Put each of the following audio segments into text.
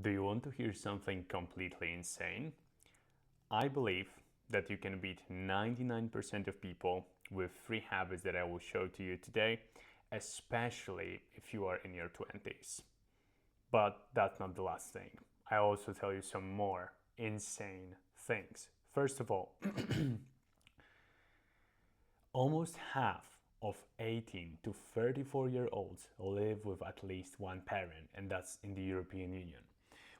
Do you want to hear something completely insane? I believe that you can beat 99% of people with 3 habits that I will show to you today, especially if you are in your 20s. But that's not the last thing. I also tell you some more insane things. First of all, almost half of 18 to 34-year-olds live with at least one parent, and that's in the European Union.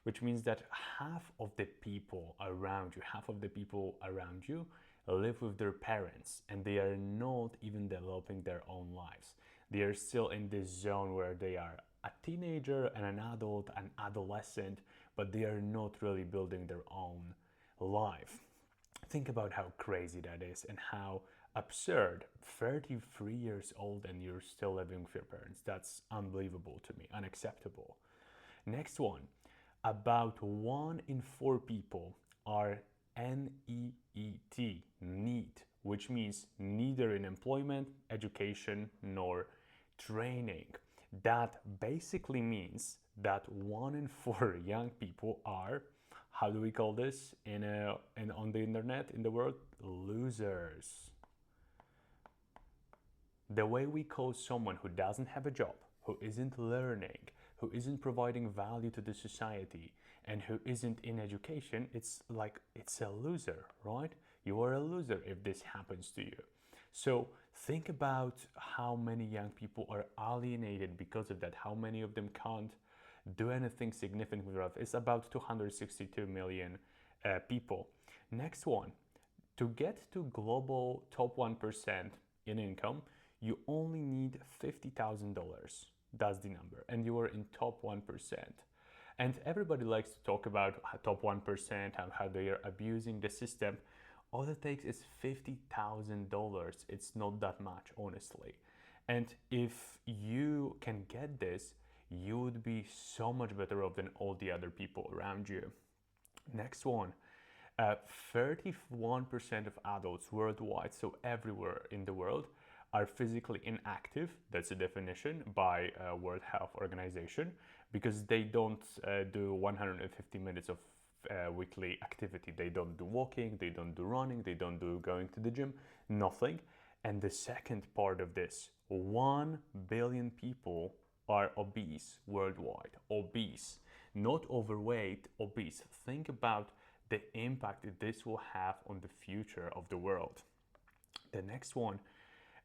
Which means that half of the people around you live with their parents and they are not even developing their own lives. They are still in this zone where they are a teenager and an adult, an adolescent, but they are not really building their own life. Think about how crazy that is and how absurd. 33 years old and you're still living with your parents. That's unbelievable to me, unacceptable. Next one, about 1 in 4 people are NEET, NEET, which means neither in employment, education, nor training. That basically means that 1 in 4 young people are, how do we call this on the internet, in the world? Losers. The way we call someone who doesn't have a job, who isn't learning, who isn't providing value to the society, and who isn't in education, it's like it's a loser, right? You are a loser if this happens to you. So think about how many young people are alienated because of that, how many of them can't do anything significant with their life. It's about 262 million people. Next one, to get to global top 1% in income, you only need $50,000. That's the number, and you are in top 1%. And everybody likes to talk about top 1% and how they are abusing the system. All it takes is $50,000. It's not that much, honestly. And if you can get this, you would be so much better off than all the other people around you. Next one, 31% of adults worldwide, so everywhere in the world, are physically inactive. That's a definition by World Health Organization, because they don't do 150 minutes of weekly activity. They don't do walking, they don't do running, they don't do going to the gym, nothing. And the second part of this, 1 billion people are obese worldwide. Obese, not overweight, obese. Think about the impact that this will have on the future of the world. The next one,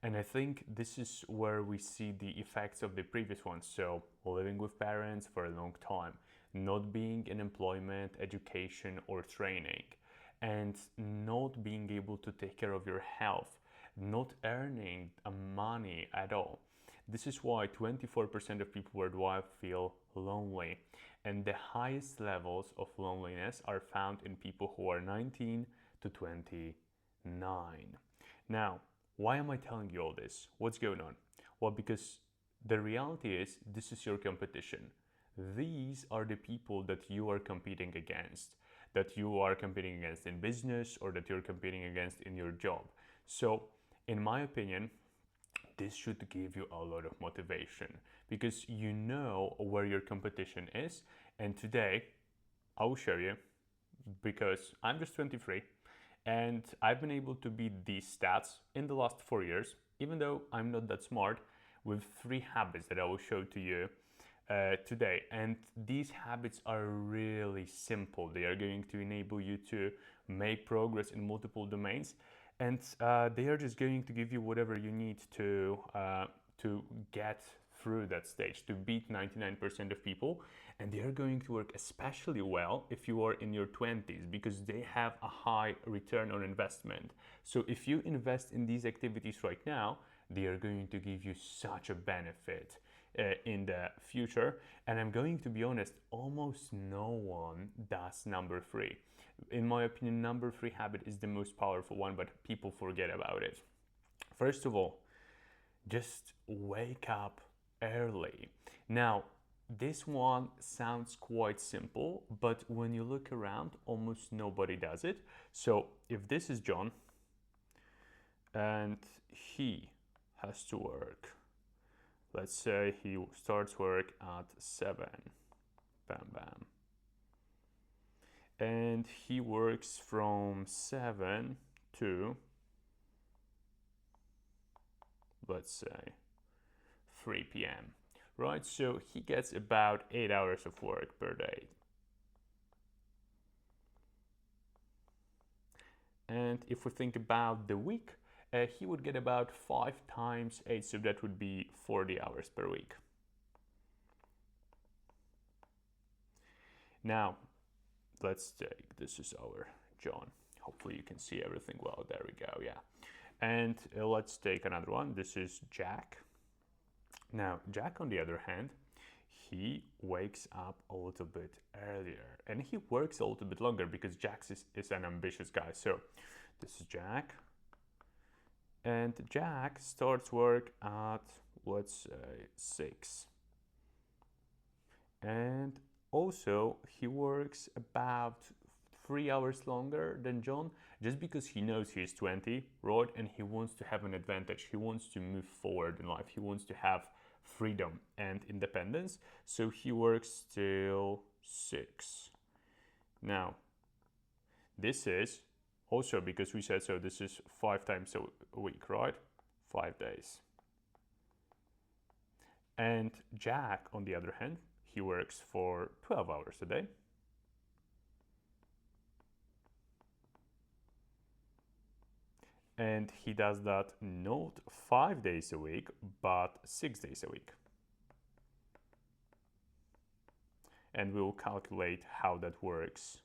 and I think this is where we see the effects of the previous one. So living with parents for a long time, not being in employment, education, or training, and not being able to take care of your health, not earning money at all. This is why 24% of people worldwide feel lonely. And the highest levels of loneliness are found in people who are 19 to 29. Now, why am I telling you all this? What's going on? Well, because the reality is this is your competition. These are the people that you are competing against, that you are competing against in business or that you're competing against in your job. So, in my opinion, this should give you a lot of motivation because you know where your competition is. And today, I will show you, because I'm just 23 and I've been able to beat these stats in the last 4 years, even though I'm not that smart, with 3 habits that I will show to you today. And these habits are really simple. They are going to enable you to make progress in multiple domains, and they are just going to give you whatever you need to get through that stage, to beat 99% of people. And they are going to work especially well if you are in your 20s, because they have a high return on investment. So if you invest in these activities right now, they are going to give you such a benefit in the future. And I'm going to be honest, almost no one does number 3. In my opinion, number 3 habit is the most powerful one, but people forget about it. First of all, just wake up early. Now, this one sounds quite simple, but when you look around, almost nobody does it. So if this is John and he has to work, let's say he starts work at 7, bam bam, and he works from 7 to, let's say, 3 p.m. Right, so he gets about 8 hours of work per day. And if we think about the week, he would get about 5 times 8, so that would be 40 hours per week. Now, let's take, this is our John. Hopefully you can see everything well. There we go, yeah. And let's take another one. This is Jack. Now, Jack, on the other hand, he wakes up a little bit earlier and he works a little bit longer because Jack is an ambitious guy. So this is Jack. And Jack starts work at, let's say, 6. And also, he works about 3 hours longer than John, just because he knows he's 20, right? And he wants to have an advantage. He wants to move forward in life. He wants to have freedom and independence. So he works till 6. Now, this is also because we said so, this is 5 times a week, right? 5 days. And Jack, on the other hand, he works for 12 hours a day. And he does that not 5 days a week, but 6 days a week. And we'll calculate how that works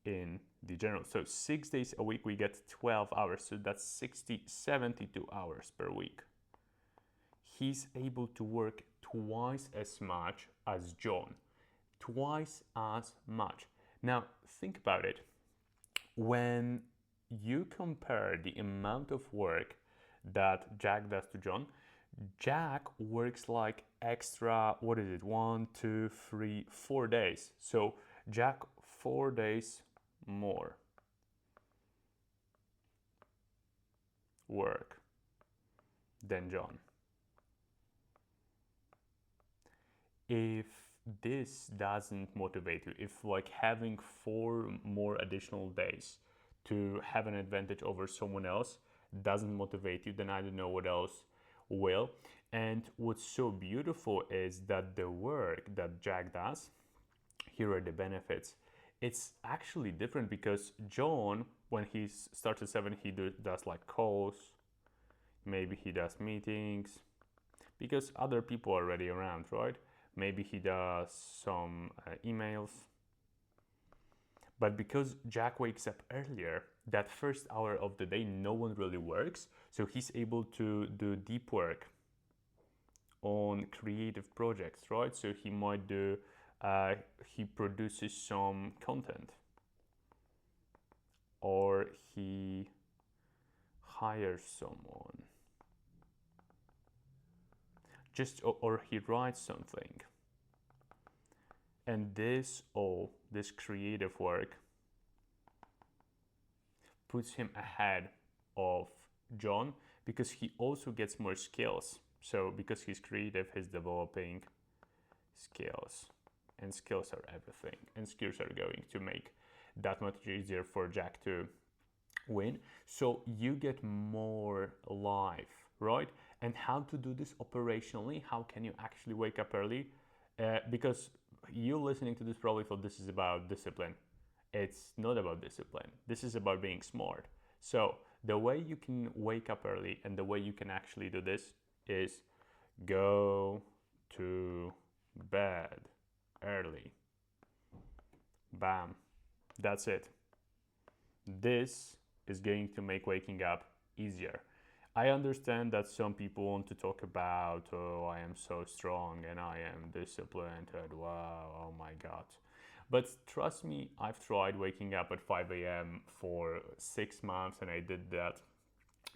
in the general. So 6 days a week, we get 12 hours. So that's 72 hours per week. He's able to work twice as much as John. Twice as much. Now, think about it. When you compare the amount of work that Jack does to John, Jack works like extra, 1, 2, 3, 4 days. So Jack 4 days more work than John. If this doesn't motivate you, if like having 4 more additional days to have an advantage over someone else doesn't motivate you, then I don't know what else will. And what's so beautiful is that the work that Jack does, here are the benefits. It's actually different because John, when he starts at 7, he does like calls, maybe he does meetings, because other people are already around, right? Maybe he does some emails. But because Jack wakes up earlier, that first hour of the day, no one really works. So he's able to do deep work on creative projects, right? So he might do, he produces some content, or he hires someone, or he writes something. And this creative work puts him ahead of John because he also gets more skills. So because he's creative, he's developing skills, and skills are everything, and skills are going to make that much easier for Jack to win. So you get more life, right? And how to do this operationally? How can you actually wake up early? Because you listening to this probably thought this is about discipline. It's not about discipline. This is about being smart. So the way you can wake up early and the way you can actually do this is go to bed early. Bam. That's it. This is going to make waking up easier. I understand that some people want to talk about, oh, I am so strong and I am disciplined and wow, oh my God. But trust me, I've tried waking up at 5 a.m. for 6 months and I did that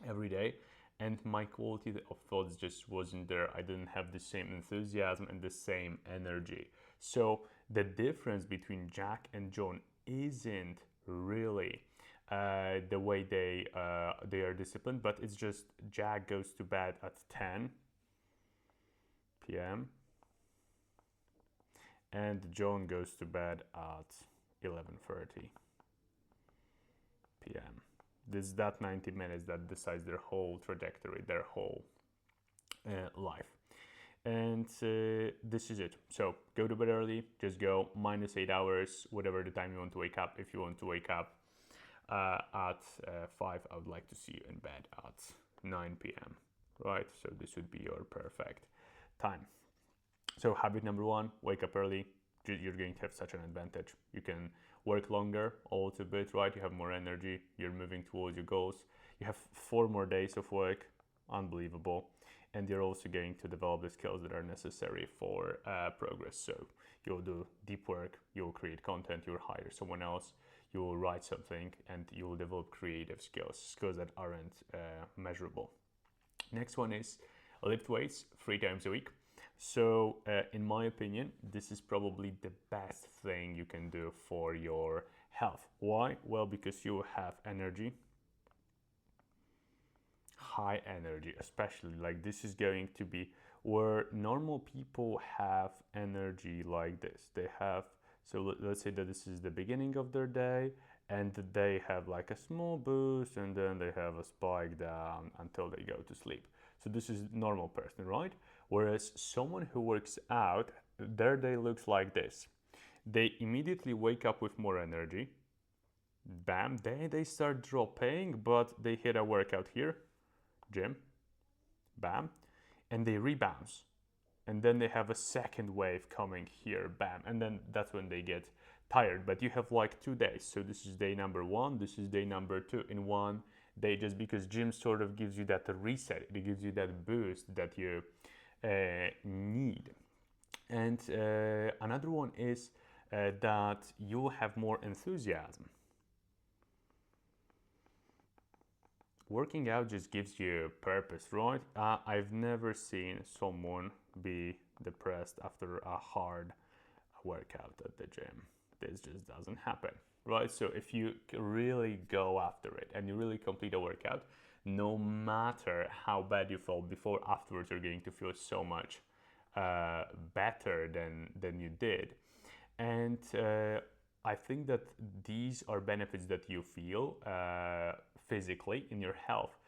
every day. And my quality of thoughts just wasn't there. I didn't have the same enthusiasm and the same energy. So the difference between Jack and John isn't really the way they are disciplined, but it's just Jack goes to bed at 10 p.m. and John goes to bed at 11:30 p.m. This is that 90 minutes that decides their whole trajectory, their whole life. And this is it. So go to bed early, just go -8 hours, whatever the time you want to wake up. If you want to wake up at 5, I would like to see you in bed at 9 p.m. Right? So this would be your perfect time. So habit number 1, wake up early. You're going to have such an advantage. You can work longer a little bit, right? You have more energy. You're moving towards your goals. You have 4 more days of work. Unbelievable. And you're also going to develop the skills that are necessary for progress. So you'll do deep work, you'll create content, you'll hire someone else, you'll write something, and you'll develop creative skills that aren't measurable. Next one is lift weights 3 times a week. So in my opinion, this is probably the best thing you can do for your health. Why? Well, because you have energy, high energy, especially like this is going to be where normal people have energy like this. They have, so let's say that this is the beginning of their day and they have like a small boost and then they have a spike down until they go to sleep. So this is normal person, right? Whereas someone who works out, their day looks like this. They immediately wake up with more energy. Bam, they start dropping, but they hit a workout here, gym, bam, and they rebounce. And then they have a second wave coming here, bam, and then that's when they get tired. But you have like 2 days. So this is day number 1, this is day number 2 in one day, just because gym sort of gives you that reset, it gives you that boost that you need. And another one is that you have more enthusiasm. Working out just gives you purpose, right? I've never seen someone be depressed after a hard workout at the gym. This just doesn't happen, right? So if you really go after it and you really complete a workout, no matter how bad you felt before, afterwards you're going to feel so much better than you did. And I think that these are benefits that you feel physically in your health.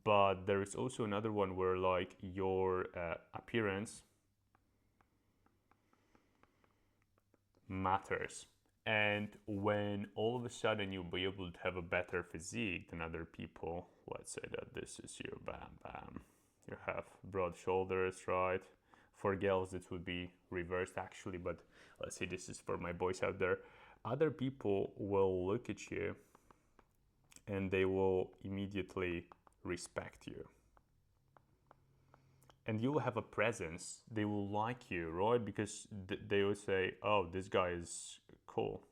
But there is also another one where like your appearance matters. And when all of a sudden you'll be able to have a better physique than other people, let's say that this is you, bam, bam. You have broad shoulders, right? For girls, it would be reversed actually, but let's say this is for my boys out there. Other people will look at you and they will immediately respect you. And you will have a presence. They will like you, right? Because they will say, oh, this guy is cool.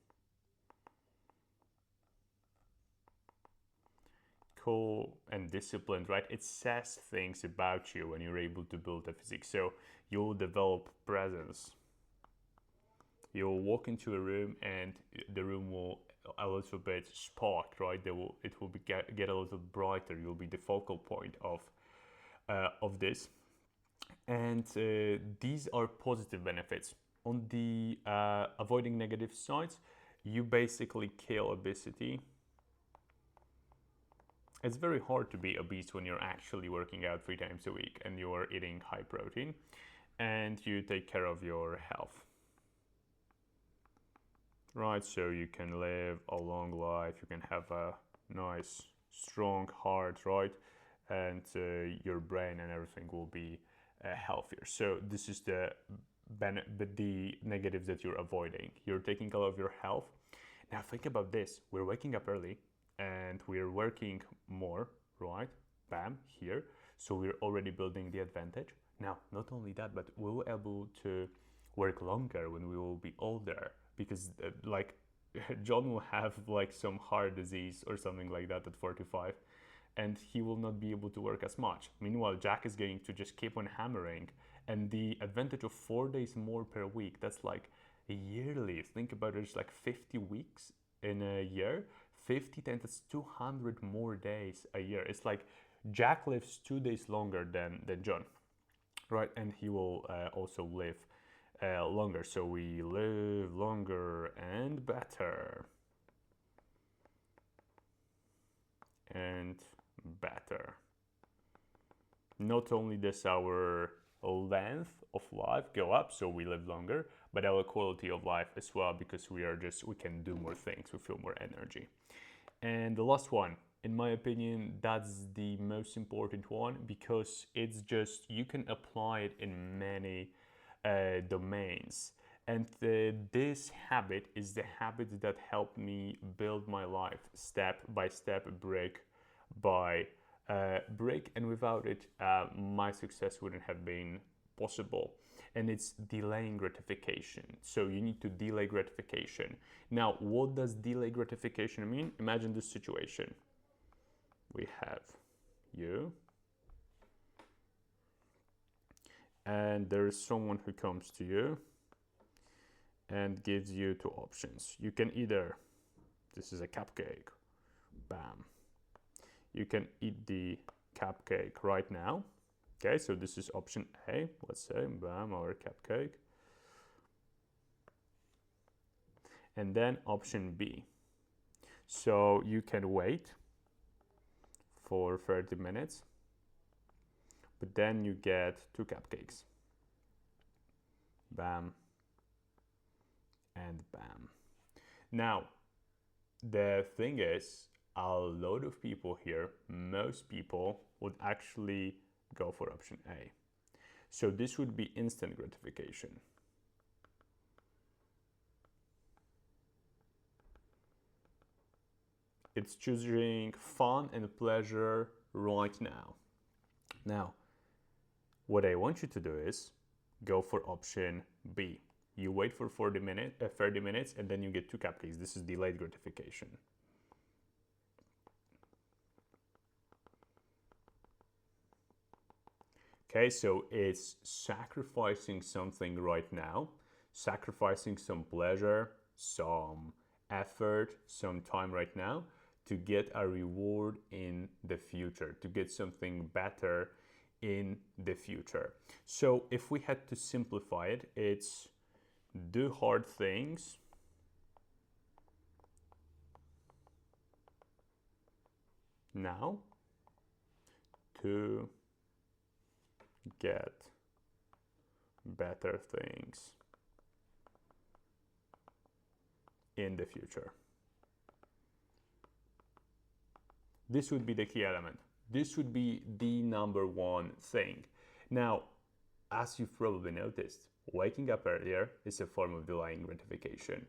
Cool and disciplined, right? It says things about you when you're able to build a physique. So you'll develop presence. You'll walk into a room and the room will a little bit spark, right? It will get a little brighter. You'll be the focal point of this. And these are positive benefits. On the avoiding negative sides, you basically kill obesity. It's very hard to be obese when you're actually working out 3 times a week and you're eating high protein and you take care of your health. Right, so you can live a long life, you can have a nice, strong heart, right? And your brain and everything will be healthier. So this is the negatives that you're avoiding. You're taking care of your health. Now think about this. We're waking up early and we're working more, right? Bam, here. So we're already building the advantage. Now, not only that, but we will be able to work longer when we will be older, because like John will have like some heart disease or something like that at 45. And he will not be able to work as much. Meanwhile, Jack is going to just keep on hammering. And the advantage of 4 days more per week, that's like yearly. Think about it, it's like 50 weeks in a year. 50 times, that's 200 more days a year. It's like Jack lives 2 days longer than John, right? And he will also live longer. So we live longer longer and better and better. Not only does our length of life go up, so we live longer, but our quality of life as well, because we can do more things, we feel more energy. And the last one, in my opinion, that's the most important one, because it's just, you can apply it in many domains. And this habit is the habit that helped me build my life step by step, brick by brick, and without it, my success wouldn't have been possible. And it's delaying gratification. So you need to delay gratification. Now, what does delay gratification mean? Imagine this situation. We have you, and there is someone who comes to you and gives you two options. You can either, this is a cupcake, bam. You can eat the cupcake right now. Okay, so this is option A, let's say, bam, our cupcake. And then option B. So you can wait for 30 minutes, but then you get two cupcakes. Bam, and bam. Now, the thing is, a lot of people here, most people would actually go for option A. So this would be instant gratification. It's choosing fun and pleasure right now. Now, what I want you to do is go for option B. You wait for 30 minutes, and then you get two cupcakes. This is delayed gratification. Okay, so it's sacrificing something right now, sacrificing some pleasure, some effort, some time right now to get a reward in the future, to get something better in the future. So if we had to simplify it, it's do hard things now to get better things in the future. This would be the key element. This would be the number one thing. Now, as you've probably noticed, waking up earlier is a form of delaying gratification.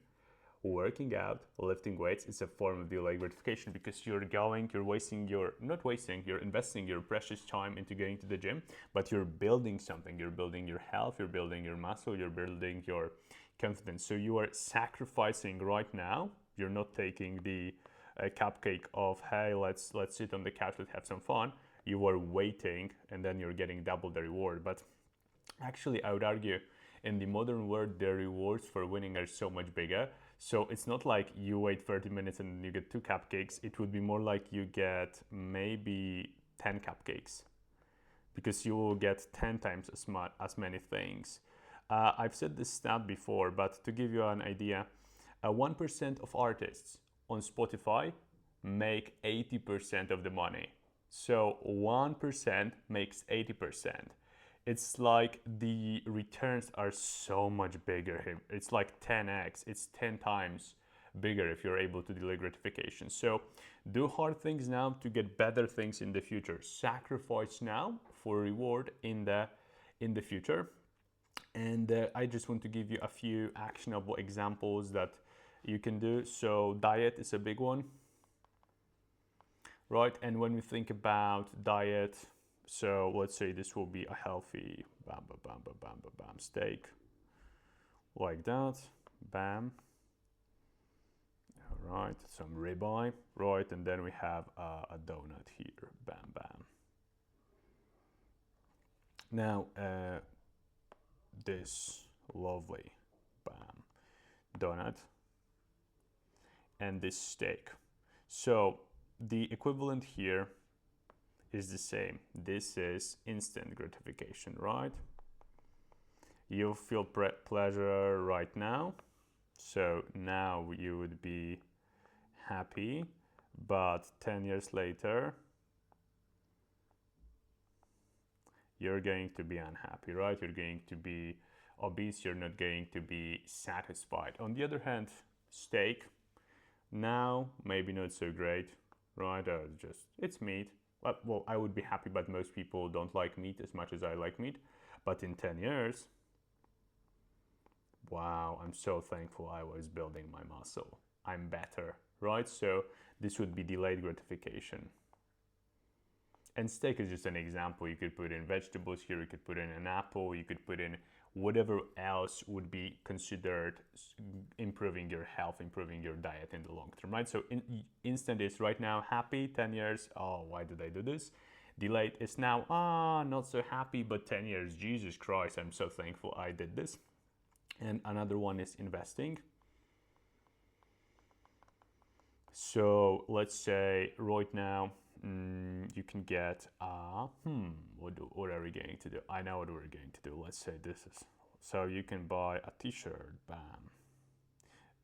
Working out, lifting weights is a form of delayed gratification, because you're investing your precious time into going to the gym, but you're building something. You're building your health, you're building your muscle, you're building your confidence. So you are sacrificing right now. You're not taking the cupcake of, hey, let's sit on the couch, let's have some fun. You are waiting, and then you're getting double the reward. But actually, I would argue, in the modern world, the rewards for winning are so much bigger. So it's not like you wait 30 minutes and you get two cupcakes. It would be more like you get maybe 10 cupcakes, because you will get 10 times as many things. I've said this stat before, but to give you an idea, 1% of artists on Spotify make 80% of the money. So 1% makes 80%. It's like the returns are so much bigger here. It's like 10x, it's 10 times bigger if you're able to delay gratification. So do hard things now to get better things in the future. Sacrifice now for reward in the future. And I just want to give you a few actionable examples that you can do. So diet is a big one, right? And when we think about diet, so let's say this will be a healthy steak, like that, bam. All right, some ribeye, right? And then we have a donut here, bam, bam. Now, this lovely, bam, donut and this steak. So the equivalent here is the same. This is instant gratification, right? You feel pleasure right now, So now you would be happy, but 10 years later, you're going to be unhappy, right? You're going to be obese, you're not going to be satisfied. On the other hand, steak, now maybe not so great, right? It's meat. Well, I would be happy, but most people don't like meat as much as I like meat. But in 10 years, wow, I'm so thankful I was building my muscle. I'm better, right? So this would be delayed gratification. And steak is just an example. You could put in vegetables here, you could put in an apple, you could put in whatever else would be considered improving your health, improving your diet in the long term, right? So instant is right now happy, 10 years, oh, why did I do this? Delayed is now, not so happy, but 10 years, Jesus Christ, I'm so thankful I did this. And another one is investing. So let's say right now, you can get what are we going to do? I know what we're going to do. Let's say this is, so you can buy a t-shirt, bam,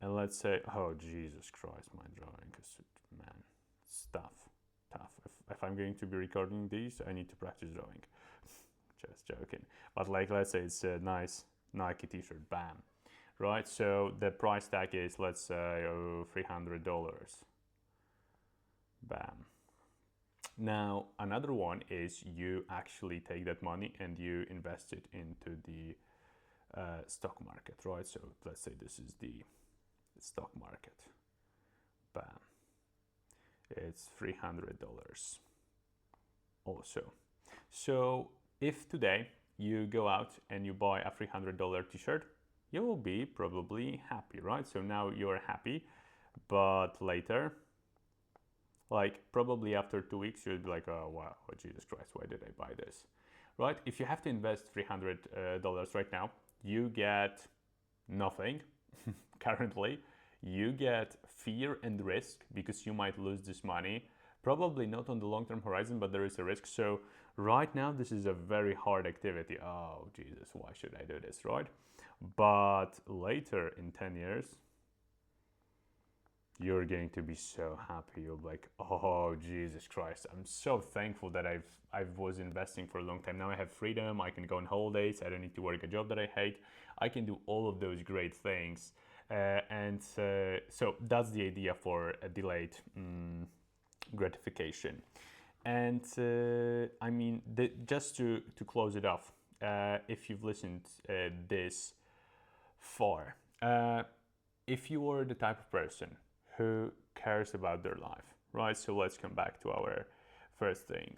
and let's say, oh Jesus Christ, my drawing is, man, it's tough. If I'm going to be recording these, I need to practice drawing. Just joking. But like, let's say it's a nice Nike t-shirt, bam, right? So the price tag is, let's say, $300, bam. Now, another one is you actually take that money and you invest it into the stock market, right? So let's say this is the stock market. Bam. It's $300 also. So if today you go out and you buy a $300 t-shirt, you will be probably happy, right? So now you're happy, but later, like probably after 2 weeks, you'll be like, oh wow, oh, Jesus Christ, why did I buy this? Right? If you have to invest $300 right now, you get nothing currently. You get fear and risk because you might lose this money. Probably not on the long-term horizon, but there is a risk. So right now, this is a very hard activity. Oh, Jesus, why should I do this, right? But later in 10 years, you're going to be so happy. You'll be like, oh Jesus Christ, I'm so thankful that I was investing for a long time. Now I have freedom, I can go on holidays, I don't need to work a job that I hate, I can do all of those great things. So that's the idea for a delayed gratification. And I mean, just to close it off, if you've listened this far, if you are the type of person who cares about their life, right? So let's come back to our first thing.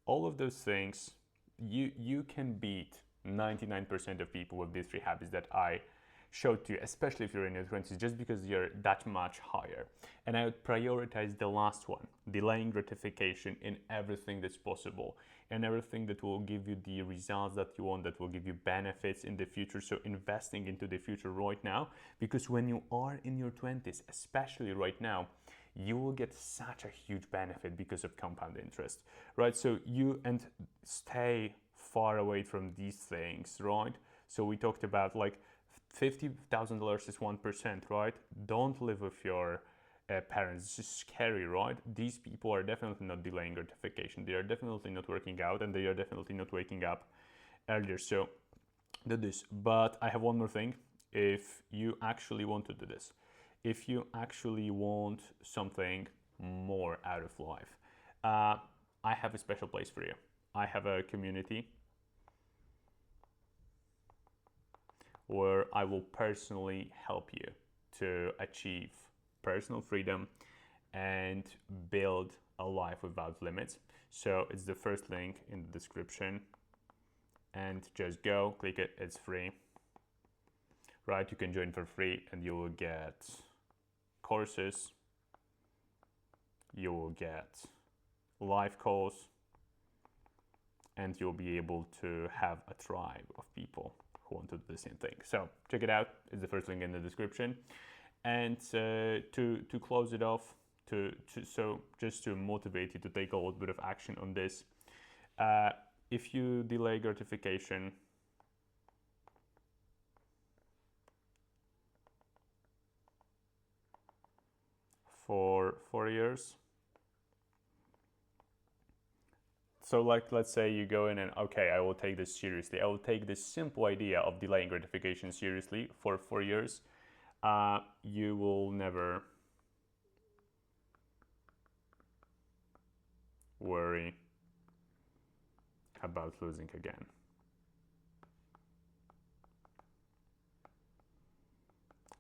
All of those things, you can beat 99% of people with these three habits that I showed to you, especially if you're in your 20s, just because you're that much higher. And I would prioritize the last one, delaying gratification in everything that's possible and everything that will give you the results that you want, that will give you benefits in the future. So investing into the future right now, because when you are in your 20s, especially right now, you will get such a huge benefit because of compound interest, right? So and stay far away from these things, right? So we talked about like $50,000 is 1%, right? Don't live with your parents. It's just scary, right? These people are definitely not delaying gratification. They are definitely not working out, and they are definitely not waking up earlier. So do this. But I have one more thing. If you actually want to do this, if you actually want something more out of life, I have a special place for you. I have a community where I will personally help you to achieve personal freedom and build a life without limits. So it's the first link in the description, and just go click it. It's free, right? You can join for free and you will get courses, you will get live calls, and you'll be able to have a tribe of people who want to do the same thing. So check it out. It's the first link in the description. And to close it off, so just to motivate you to take a little bit of action on this, if you delay gratification, for 4 years. So like, let's say you go in and, okay, I will take this seriously. I will take this simple idea of delaying gratification seriously for 4 years. You will never worry about losing again.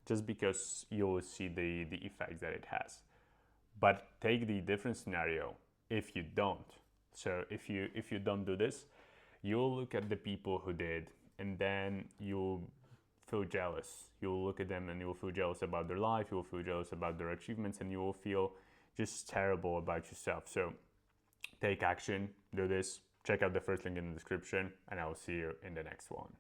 Just because you'll see the effects that it has. But take the different scenario if you don't. So if you don't do this, you'll look at the people who did, and then you'll feel jealous. You'll look at them and you'll feel jealous about their life, you'll feel jealous about their achievements, and you will feel just terrible about yourself. So take action, do this, check out the first link in the description, and I will see you in the next one.